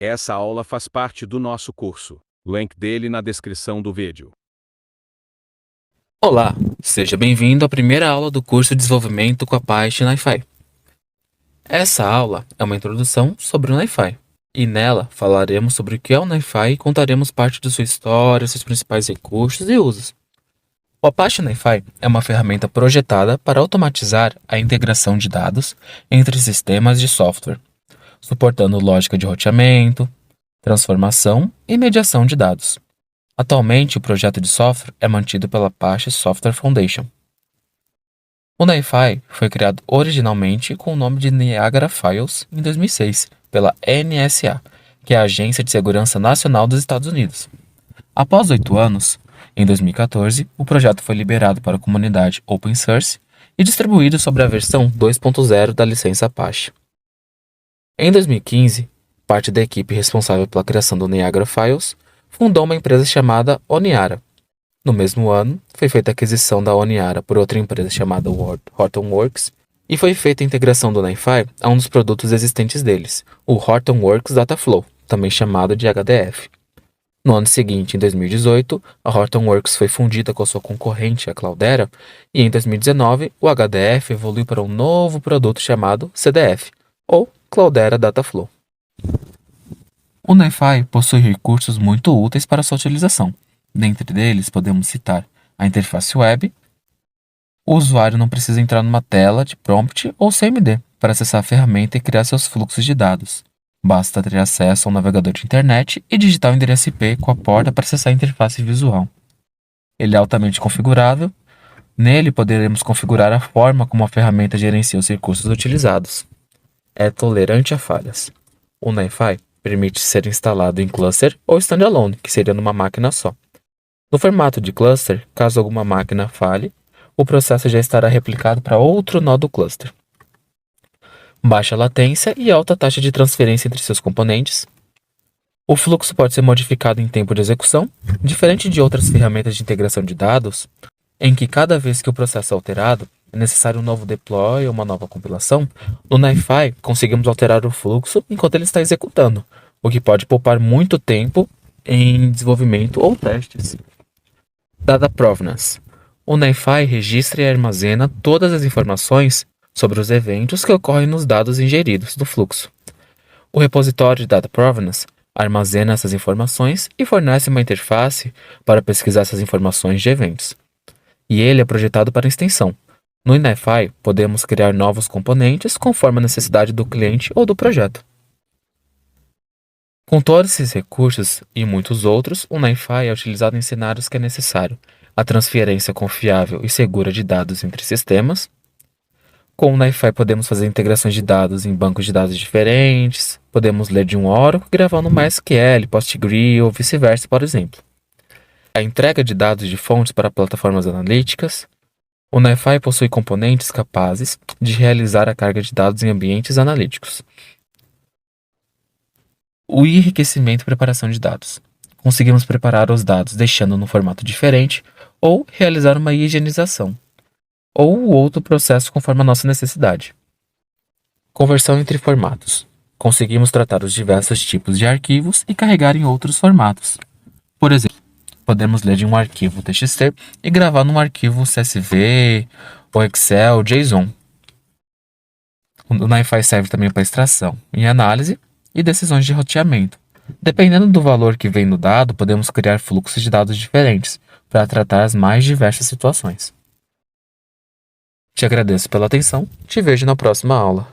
Essa aula faz parte do nosso curso. Link dele na descrição do vídeo. Olá, seja bem-vindo à primeira aula do curso de Desenvolvimento com Apache NiFi. Essa aula é uma introdução sobre o NiFi, e nela falaremos sobre o que é o NiFi e contaremos parte de sua história, seus principais recursos e usos. O Apache NiFi é uma ferramenta projetada para automatizar a integração de dados entre sistemas de software, suportando lógica de roteamento, transformação e mediação de dados. Atualmente, o projeto de software é mantido pela Apache Software Foundation. O NiFi foi criado originalmente com o nome de Niagara Files em 2006 pela NSA, que é a Agência de Segurança Nacional dos Estados Unidos. Após 8 anos, em 2014, o projeto foi liberado para a comunidade Open Source e distribuído sobre a versão 2.0 da licença Apache. Em 2015, parte da equipe responsável pela criação do Niagara Files fundou uma empresa chamada Oniara. No mesmo ano, foi feita a aquisição da Oniara por outra empresa chamada Hortonworks e foi feita a integração do NiFi a um dos produtos existentes deles, o Hortonworks Dataflow, também chamado de HDF. No ano seguinte, em 2018, a Hortonworks foi fundida com a sua concorrente, a Cloudera, e em 2019, o HDF evoluiu para um novo produto chamado CDF, ou Cloudera Dataflow. O NiFi possui recursos muito úteis para sua utilização. Dentre deles, podemos citar a interface web. O usuário não precisa entrar numa tela de prompt ou CMD para acessar a ferramenta e criar seus fluxos de dados. Basta ter acesso a um navegador de internet e digitar o endereço IP com a porta para acessar a interface visual. Ele é altamente configurável. Nele poderemos configurar a forma como a ferramenta gerencia os recursos utilizados. É tolerante a falhas. O NiFi permite ser instalado em cluster ou standalone, que seria numa máquina só. No formato de cluster, caso alguma máquina falhe, o processo já estará replicado para outro nó do cluster. Baixa latência e alta taxa de transferência entre seus componentes. O fluxo pode ser modificado em tempo de execução, diferente de outras ferramentas de integração de dados, em que cada vez que o processo é alterado, é necessário um novo deploy ou uma nova compilação. No NiFi, conseguimos alterar o fluxo enquanto ele está executando, o que pode poupar muito tempo em desenvolvimento ou testes. Data Provenance. O NiFi registra e armazena todas as informações sobre os eventos que ocorrem nos dados ingeridos do fluxo. O repositório de Data Provenance armazena essas informações e fornece uma interface para pesquisar essas informações de eventos. E ele é projetado para extensão. No NiFi, podemos criar novos componentes conforme a necessidade do cliente ou do projeto. Com todos esses recursos e muitos outros, o NiFi é utilizado em cenários que é necessário a transferência confiável e segura de dados entre sistemas. Com o NiFi podemos fazer integrações de dados em bancos de dados diferentes, podemos ler de um Oracle e gravar no MySQL, PostgreSQL ou vice-versa, por exemplo. A entrega de dados de fontes para plataformas analíticas. O NiFi possui componentes capazes de realizar a carga de dados em ambientes analíticos. O enriquecimento e preparação de dados. Conseguimos preparar os dados deixando no formato diferente ou realizar uma higienização, ou outro processo conforme a nossa necessidade. Conversão entre formatos. Conseguimos tratar os diversos tipos de arquivos e carregar em outros formatos. Por exemplo, podemos ler de um arquivo TXT e gravar num arquivo CSV ou Excel, JSON. O NiFi serve também para extração e análise e decisões de roteamento. Dependendo do valor que vem no dado, podemos criar fluxos de dados diferentes para tratar as mais diversas situações. Te agradeço pela atenção, te vejo na próxima aula.